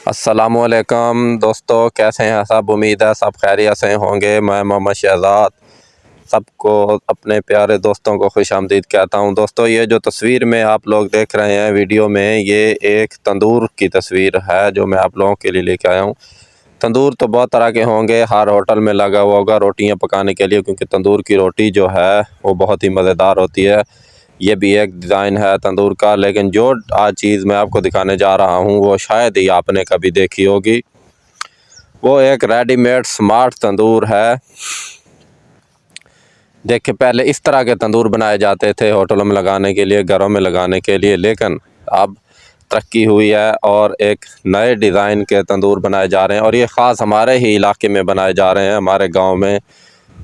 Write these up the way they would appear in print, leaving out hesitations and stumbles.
अस्सलामुअलैकुम दोस्तों, कैसे हैं सब। उम्मीद है सब खैरियत से होंगे। मैं मोहम्मद शहजाद सबको अपने प्यारे दोस्तों को खुशामदीद कहता हूं। दोस्तों, ये जो तस्वीर में आप लोग देख रहे हैं वीडियो में, ये एक तंदूर की तस्वीर है जो मैं आप लोगों के लिए लेके आया हूं। तंदूर तो बहुत तरह के होंगे, हर होटल में लगा हुआ होगा रोटियां पकाने के लिए, क्योंकि तंदूर की रोटी जो है वो बहुत ही मज़ेदार होती है। ये भी एक डिज़ाइन है तंदूर का, लेकिन जो आज चीज़ मैं आपको दिखाने जा रहा हूँ वो शायद ही आपने कभी देखी होगी। वो एक रेडीमेड स्मार्ट तंदूर है। देखिए, पहले इस तरह के तंदूर बनाए जाते थे होटलों में लगाने के लिए, घरों में लगाने के लिए, लेकिन अब तरक्की हुई है और एक नए डिज़ाइन के तंदूर बनाए जा रहे हैं, और ये ख़ास हमारे ही इलाके में बनाए जा रहे हैं। हमारे गांव में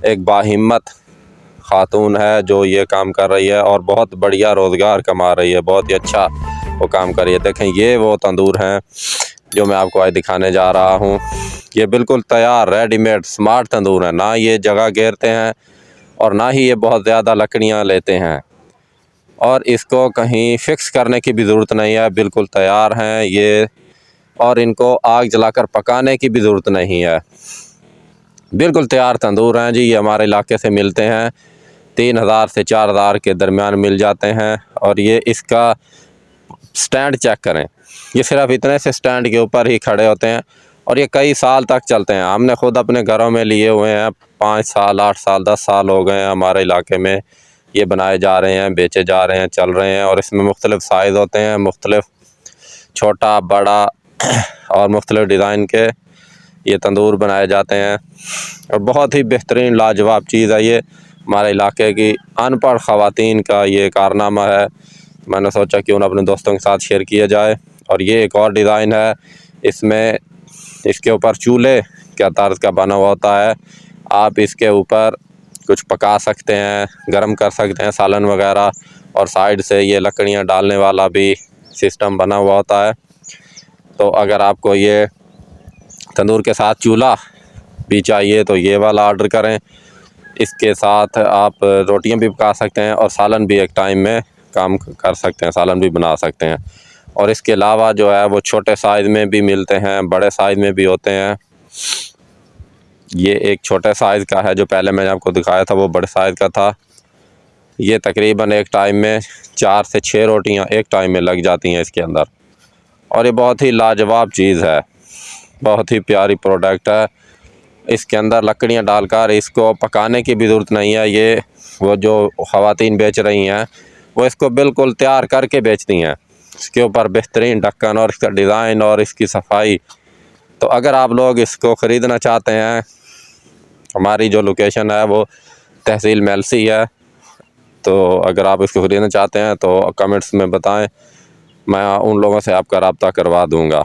एक बाहिम्मत खातून है जो ये काम कर रही है और बहुत बढ़िया रोज़गार कमा रही है, बहुत ही अच्छा वो काम कर रही है। देखें, ये वो तंदूर हैं जो मैं आपको आज दिखाने जा रहा हूँ। ये बिल्कुल तैयार रेडीमेड स्मार्ट तंदूर है, ना ये जगह घेरते हैं और ना ही ये बहुत ज़्यादा लकड़ियाँ लेते हैं, और इसको कहीं फ़िक्स करने की भी ज़रूरत नहीं है। बिल्कुल तैयार हैं ये, और इनको आग जलाकर पकाने की भी ज़रूरत नहीं है। बिल्कुल तैयार तंदूर हैं जी। ये हमारे इलाके से मिलते हैं, 3000 से 4000 के दरमियान मिल जाते हैं। और ये इसका स्टैंड चेक करें, ये सिर्फ इतने से स्टैंड के ऊपर ही खड़े होते हैं और ये कई साल तक चलते हैं। हमने ख़ुद अपने घरों में लिए हुए हैं, 5 साल 8 साल 10 साल हो गए हैं हमारे इलाके में ये बनाए जा रहे हैं, बेचे जा रहे हैं, चल रहे हैं। और इसमें मुख्तलिफ़ साइज़ होते हैं, मुख्तलिफ़ छोटा बड़ा और मुख्तलिफ़ डिज़ाइन के ये तंदूर बनाए जाते हैं। और बहुत ही बेहतरीन लाजवाब चीज़ है ये। हमारे इलाके की अनपढ़ ख़वातीन का ये कारनामा है। मैंने सोचा क्यों ना अपने दोस्तों के साथ शेयर किया जाए। और ये एक और डिज़ाइन है, इसमें इसके ऊपर चूल्हे क्या तर्ज का बना हुआ होता है। आप इसके ऊपर कुछ पका सकते हैं, गरम कर सकते हैं सालन वगैरह, और साइड से ये लकड़ियाँ डालने वाला भी सिस्टम बना हुआ होता है। तो अगर आपको ये तंदूर के साथ चूल्हा भी चाहिए तो ये वाला ऑर्डर करें। इसके साथ आप रोटियां भी पका सकते हैं और सालन भी एक टाइम में काम कर सकते हैं, सालन भी बना सकते हैं। और इसके अलावा जो है वो छोटे साइज़ में भी मिलते हैं, बड़े साइज़ में भी होते हैं। ये एक छोटे साइज़ का है जो पहले मैंने आपको दिखाया था, वो बड़े साइज़ का था। ये तकरीबन एक टाइम में 4 से 6 रोटियां एक टाइम में लग जाती हैं इसके अंदर। और ये बहुत ही लाजवाब चीज़ है, बहुत ही प्यारी प्रोडक्ट है। इसके अंदर लकड़ियाँ डालकर इसको पकाने की भी ज़रूरत नहीं है। ये वो जो ख़वातीन बेच रही हैं वो इसको बिल्कुल तैयार करके बेचती हैं। इसके ऊपर बेहतरीन ढक्कन और इसका डिज़ाइन और इसकी सफाई। तो अगर आप लोग इसको ख़रीदना चाहते हैं, हमारी जो लोकेशन है वो तहसील मेलसी है। तो अगर आप इसको ख़रीदना चाहते हैं तो कमेंट्स में बताएं, मैं उन लोगों से आपका रब्ता करवा दूँगा।